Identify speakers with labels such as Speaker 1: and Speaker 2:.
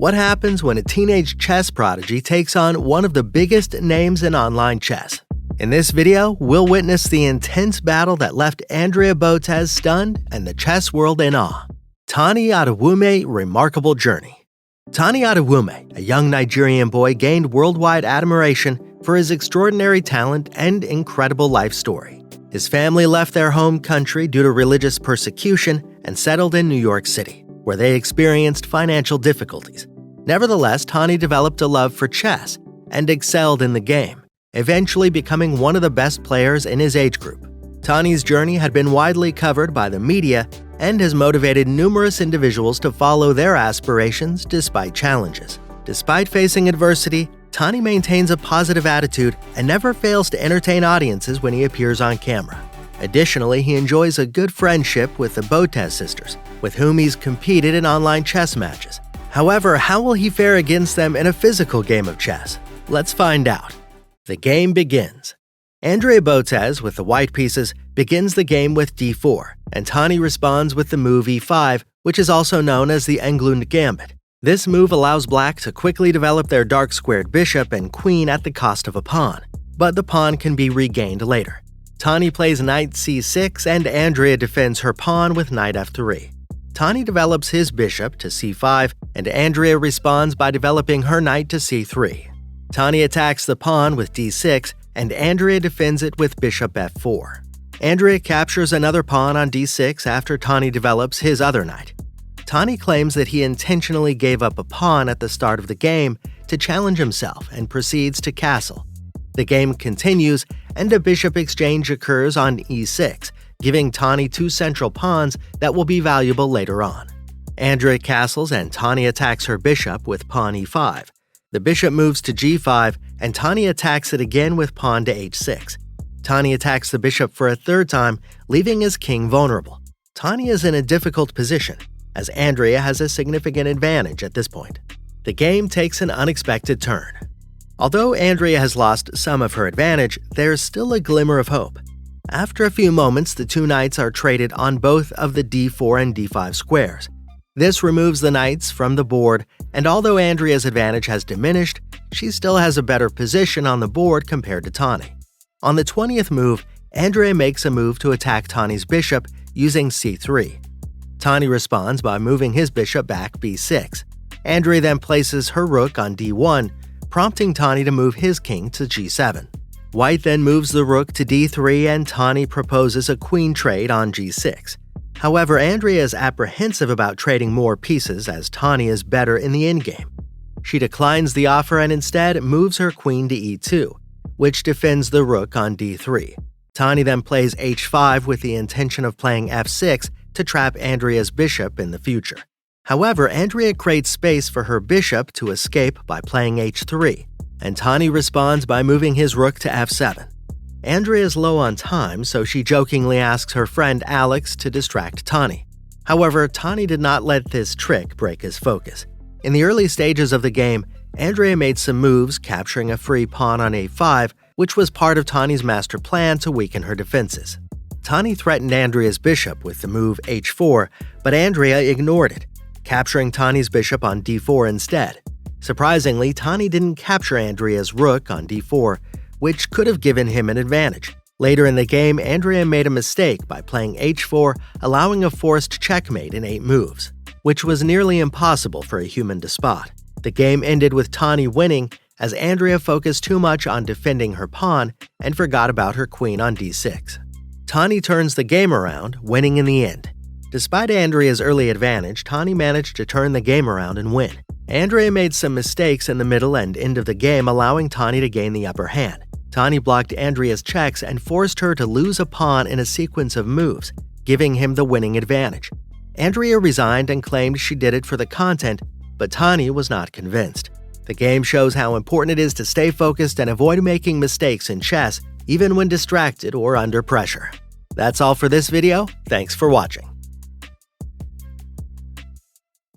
Speaker 1: What happens when a teenage chess prodigy takes on one of the biggest names in online chess? In this video, we'll witness the intense battle that left Andrea Botez stunned and the chess world in awe. Tani Adewume's remarkable journey. Tani Adewume, a young Nigerian boy, gained worldwide admiration for his extraordinary talent and incredible life story. His family left their home country due to religious persecution and settled in New York City, where they experienced financial difficulties. Nevertheless, Tani developed a love for chess and excelled in the game, eventually becoming one of the best players in his age group. Tani's journey had been widely covered by the media and has motivated numerous individuals to follow their aspirations despite challenges. Despite facing adversity, Tani maintains a positive attitude and never fails to entertain audiences when he appears on camera. Additionally, he enjoys a good friendship with the Botez sisters, with whom he's competed in online chess matches. However, how will he fare against them in a physical game of chess? Let's find out. The game begins. Andrea Botez, with the white pieces, begins the game with d4, and Tani responds with the move e5, which is also known as the Englund Gambit. This move allows black to quickly develop their dark-squared bishop and queen at the cost of a pawn, but the pawn can be regained later. Tani plays knight c6 and Andrea defends her pawn with knight f3. Tani develops his bishop to c5 and Andrea responds by developing her knight to c3. Tani attacks the pawn with d6 and Andrea defends it with bishop f4. Andrea captures another pawn on d6 after Tani develops his other knight. Tani claims that he intentionally gave up a pawn at the start of the game to challenge himself and proceeds to castle. The game continues and a bishop exchange occurs on e6, giving Tani two central pawns that will be valuable later on. Andrea castles and Tani attacks her bishop with pawn e5. The bishop moves to g5 and Tani attacks it again with pawn to h6. Tani attacks the bishop for a third time, leaving his king vulnerable. Tani is in a difficult position, as Andrea has a significant advantage at this point. The game takes an unexpected turn. Although Andrea has lost some of her advantage, there's still a glimmer of hope. After a few moments, the two knights are traded on both of the d4 and d5 squares. This removes the knights from the board, and although Andrea's advantage has diminished, she still has a better position on the board compared to Tani. On the 20th move, Andrea makes a move to attack Tani's bishop using c3. Tani responds by moving his bishop back b6. Andrea then places her rook on d1, prompting Tani to move his king to g7. White then moves the rook to d3 and Tani proposes a queen trade on g6. However, Andrea is apprehensive about trading more pieces as Tani is better in the endgame. She declines the offer and instead moves her queen to e2, which defends the rook on d3. Tani then plays h5 with the intention of playing f6 to trap Andrea's bishop in the future. However, Andrea creates space for her bishop to escape by playing h3, and Tani responds by moving his rook to f7. Andrea is low on time, so she jokingly asks her friend Alex to distract Tani. However, Tani did not let this trick break his focus. In the early stages of the game, Andrea made some moves, capturing a free pawn on a5, which was part of Tani's master plan to weaken her defenses. Tani threatened Andrea's bishop with the move h4, but Andrea ignored it, capturing Tani's bishop on d4 instead. Surprisingly, Tani didn't capture Andrea's rook on d4, which could have given him an advantage. Later in the game, Andrea made a mistake by playing h4, allowing a forced checkmate in 8 moves, which was nearly impossible for a human to spot. The game ended with Tani winning, as Andrea focused too much on defending her pawn and forgot about her queen on d6. Tani turns the game around, winning in the end. Despite Andrea's early advantage, Tani managed to turn the game around and win. Andrea made some mistakes in the middle and end of the game, allowing Tani to gain the upper hand. Tani blocked Andrea's checks and forced her to lose a pawn in a sequence of moves, giving him the winning advantage. Andrea resigned and claimed she did it for the content, but Tani was not convinced. The game shows how important it is to stay focused and avoid making mistakes in chess, even when distracted or under pressure. That's all for this video. Thanks for watching.